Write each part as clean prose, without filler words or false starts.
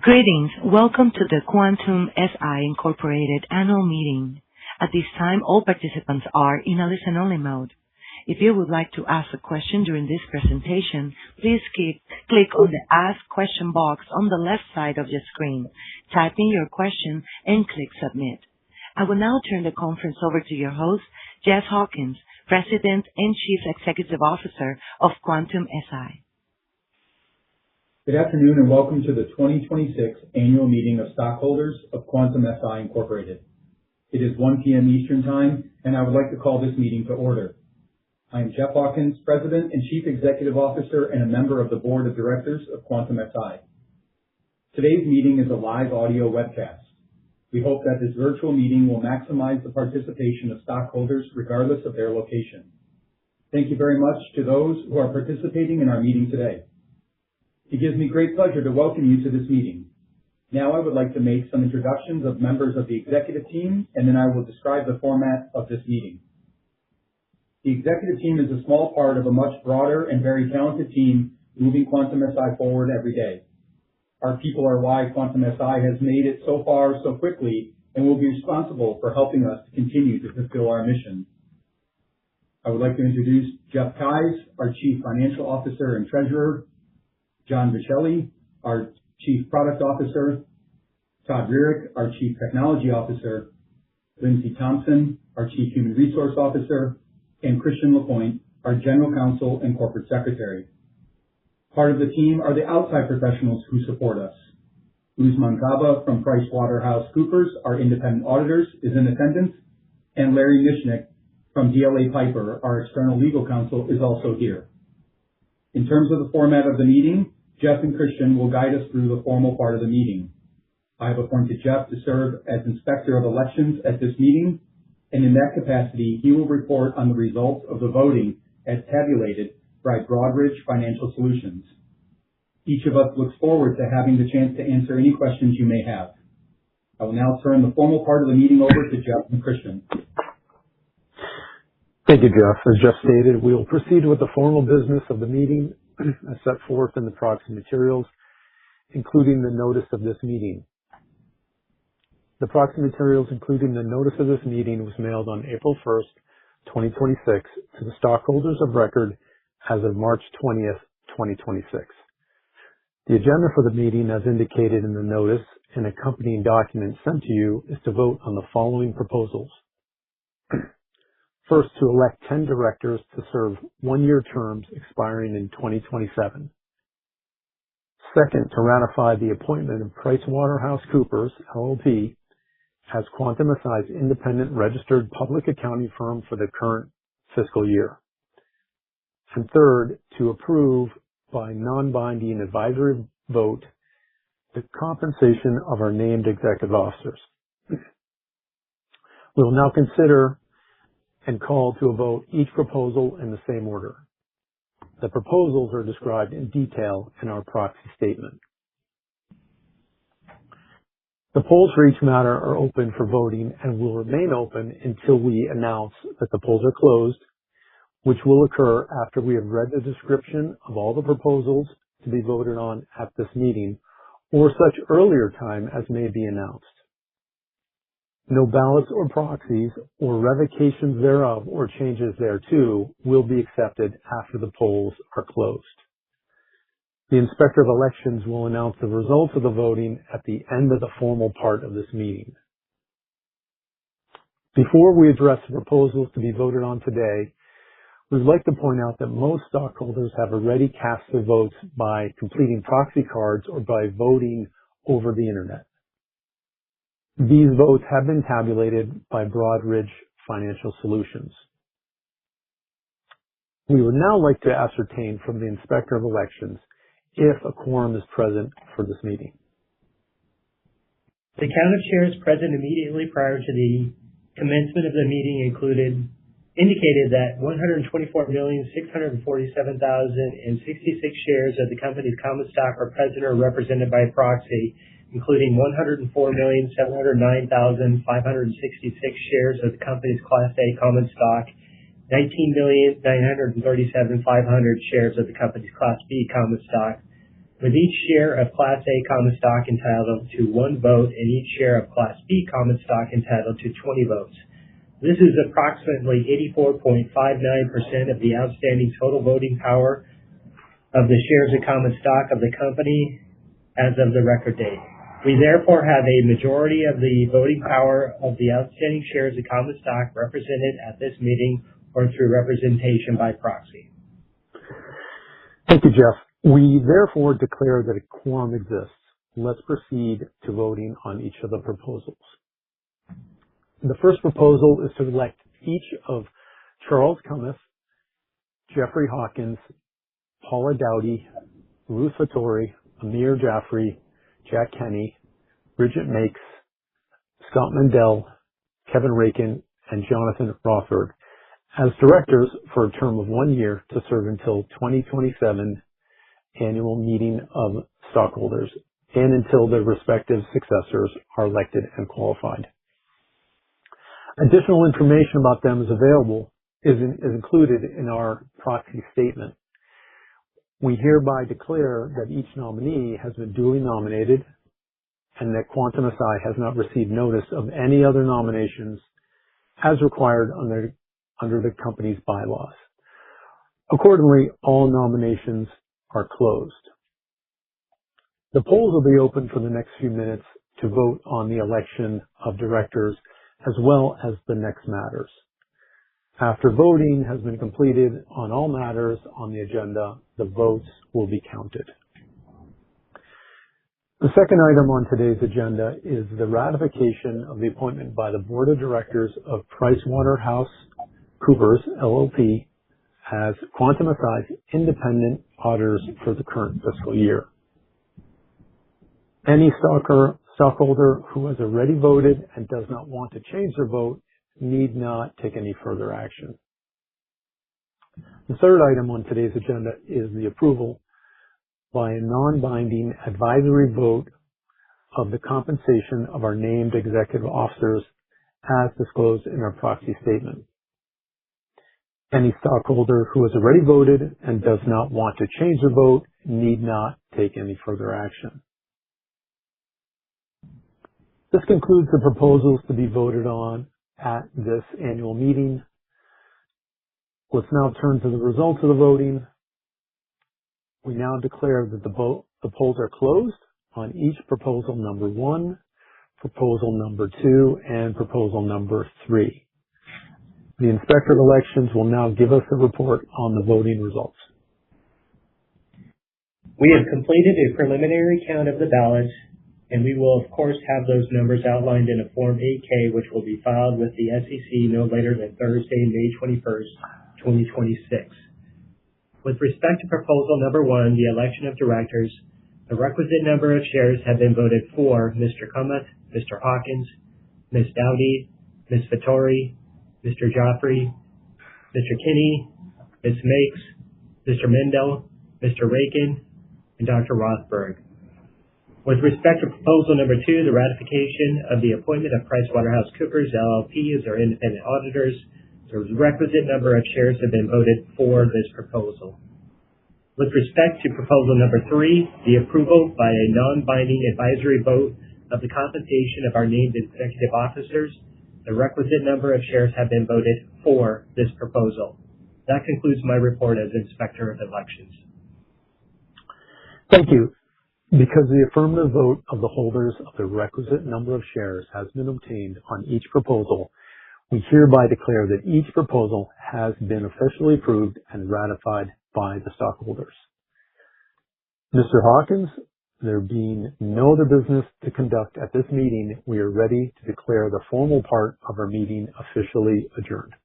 Greetings. Welcome to the Quantum SI Incorporated Annual Meeting. At this time, all participants are in a listen-only mode. If you would like to ask a question during this presentation, please click on the Ask Question box on the left side of your screen, type in your question, and click Submit. I will now turn the conference over to your host, Jeff Hawkins, President and Chief Executive Officer of Quantum SI. Good afternoon and welcome to the 2026 Annual Meeting of Stockholders of Quantum SI Incorporated. It is 1 p.m. Eastern Time, and I would like to call this meeting to order. I am Jeff Hawkins, President and Chief Executive Officer and a member of the Board of Directors of Quantum SI. Today's meeting is a live audio webcast. We hope that this virtual meeting will maximize the participation of stockholders regardless of their location. Thank you very much to those who are participating in our meeting today. It gives me great pleasure to welcome you to this meeting. Now I would like to make some introductions of members of the executive team, and then I will describe the format of this meeting. The executive team is a small part of a much broader and very talented team moving Quantum SI forward every day. Our people are why Quantum SI has made it so far so quickly and will be responsible for helping us to continue to fulfill our mission. I would like to introduce Jeff Keyes, our Chief Financial Officer and Treasurer, John Vicelli, our Chief Product Officer, Todd Rierick, our Chief Technology Officer, Lindsay Thompson, our Chief Human Resource Officer, and Christian LaPointe, our General Counsel and Corporate Secretary. Part of the team are the outside professionals who support us. Usman Kaba from PricewaterhouseCoopers, our independent auditors, is in attendance, and Larry Mishnick from DLA Piper, our external legal counsel, is also here. In terms of the format of the meeting, Jeff and Christian will guide us through the formal part of the meeting. I have appointed Jeff to serve as Inspector of Elections at this meeting, and in that capacity, he will report on the results of the voting as tabulated by Broadridge Financial Solutions. Each of us looks forward to having the chance to answer any questions you may have. I will now turn the formal part of the meeting over to Jeff and Christian. Thank you, Jeff. As Jeff stated, we will proceed with the formal business of the meeting as set forth in the proxy materials, including the notice of this meeting. The proxy materials, including the notice of this meeting, was mailed on April 1st, 2026 to the stockholders of record as of March 20th, 2026. The agenda for the meeting, as indicated in the notice and accompanying documents sent to you, is to vote on the following proposals. First, to elect 10 directors to serve one-year terms expiring in 2027. Second, to ratify the appointment of PricewaterhouseCoopers, LLP, as Quantum SI's independent registered public accounting firm for the current fiscal year. And third, to approve by non-binding advisory vote the compensation of our named executive officers. We will now consider and call to a vote each proposal in the same order. The proposals are described in detail in our proxy statement. The polls for each matter are open for voting and will remain open until we announce that the polls are closed, which will occur after we have read the description of all the proposals to be voted on at this meeting, or such earlier time as may be announced. No ballots or proxies or revocations thereof or changes thereto will be accepted after the polls are closed. The Inspector of Elections will announce the results of the voting at the end of the formal part of this meeting. Before we address the proposals to be voted on today, we'd like to point out that most stockholders have already cast their votes by completing proxy cards or by voting over the Internet. These votes have been tabulated by Broadridge Financial Solutions. We would now like to ascertain from the Inspector of Elections if a quorum is present for this meeting. The count of shares present immediately prior to the commencement of the meeting indicated that 124,647,066 shares of the company's common stock are present or represented by proxy, including 104,709,566 shares of the company's Class A common stock, 19,937,500 shares of the company's Class B common stock, with each share of Class A common stock entitled to 1 vote and each share of Class B common stock entitled to 20 votes. This is approximately 84.59% of the outstanding total voting power of the shares of common stock of the company as of the record date. We therefore have a majority of the voting power of the outstanding shares of common stock represented at this meeting or through representation by proxy. Thank you, Jeff. We therefore declare that a quorum exists. Let's proceed to voting on each of the proposals. The first proposal is to elect each of Charles Cummeth, Jeffrey Hawkins, Paula Dowdy, Ruth Fattori, Amir Jaffrey, Jack Kenny, Bridget Makes, Scott Mandel, Kevin Rakin, and Jonathan Rothberg as directors for a term of 1 year to serve until 2027 Annual Meeting of Stockholders and until their respective successors are elected and qualified. Additional information about them is included in our proxy statement. We hereby declare that each nominee has been duly nominated and that Quantum SI has not received notice of any other nominations as required under the company's bylaws. Accordingly, all nominations are closed. The polls will be open for the next few minutes to vote on the election of directors as well as the next matters. After voting has been completed on all matters on the agenda, the votes will be counted. The second item on today's agenda is the ratification of the appointment by the Board of Directors of PricewaterhouseCoopers LLP as Quantum SI's independent auditors for the current fiscal year. Any stockholder who has already voted and does not want to change their vote need not take any further action. The third item on today's agenda is the approval by a non-binding advisory vote of the compensation of our named executive officers as disclosed in our proxy statement. Any stockholder who has already voted and does not want to change their vote need not take any further action. This concludes the proposals to be voted on at this annual meeting. Let's now turn to the results of the voting. We now declare that the polls are closed on each proposal number 1, proposal number 2, and proposal number 3. The Inspector of Elections will now give us a report on the voting results. We have completed a preliminary count of the ballots, and we will, of course, have those numbers outlined in a Form 8-K, which will be filed with the SEC no later than Thursday, May 21st, 2026. With respect to proposal number 1, the election of directors, the requisite number of shares have been voted for Mr. Cummeth, Mr. Hawkins, Ms. Dowdy, Ms. Fattori, Mr. Jaffrey, Mr. Kinney, Ms. Makes, Mr. Mendel, Mr. Rakin, and Dr. Rothberg. With respect to proposal number 2, the ratification of the appointment of PricewaterhouseCoopers LLP as our independent auditors, the requisite number of shares have been voted for this proposal. With respect to proposal number 3, the approval by a non-binding advisory vote of the compensation of our named executive officers, the requisite number of shares have been voted for this proposal. That concludes my report as Inspector of Elections. Thank you. Because the affirmative vote of the holders of the requisite number of shares has been obtained on each proposal, we hereby declare that each proposal has been officially approved and ratified by the stockholders. Mr. Hawkins, there being no other business to conduct at this meeting, we are ready to declare the formal part of our meeting officially adjourned.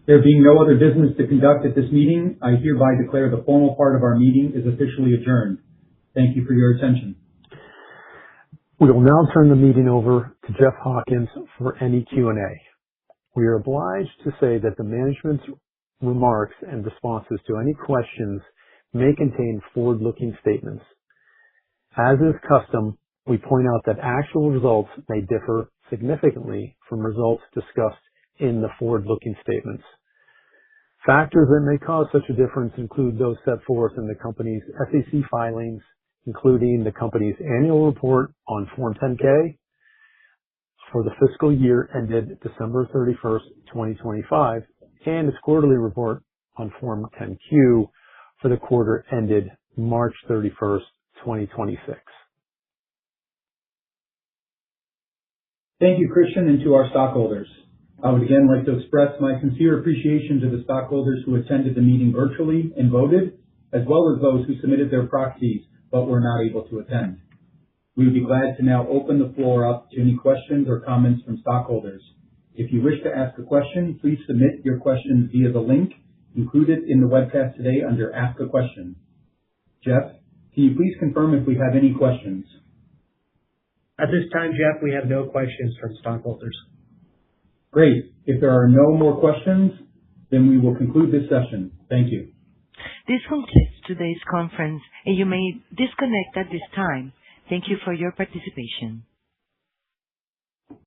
There being no other business to conduct at this meeting, I hereby declare the formal part of our meeting is officially adjourned. Thank you for your attention. We will now turn the meeting over to Jeff Hawkins for any Q&A. We are obliged to say that the management's remarks and responses to any questions may contain forward-looking statements. As is custom, we point out that actual results may differ significantly from results discussed in the forward-looking statements. Factors that may cause such a difference include those set forth in the company's SEC filings, including the company's annual report on Form 10-K for the fiscal year ended December 31st, 2025, and its quarterly report on Form 10-Q for the quarter ended March 31st, 2026. Thank you, Christian, and to our stockholders. I would again like to express my sincere appreciation to the stockholders who attended the meeting virtually and voted, as well as those who submitted their proxies but were not able to attend. We would be glad to now open the floor up to any questions or comments from stockholders. If you wish to ask a question, please submit your questions via the link included in the webcast today under Ask a Question. Jeff, can you please confirm if we have any questions? At this time, Jeff, we have no questions from stockholders. Great. If there are no more questions, then we will conclude this session. Thank you. This concludes today's conference, and you may disconnect at this time. Thank you for your participation.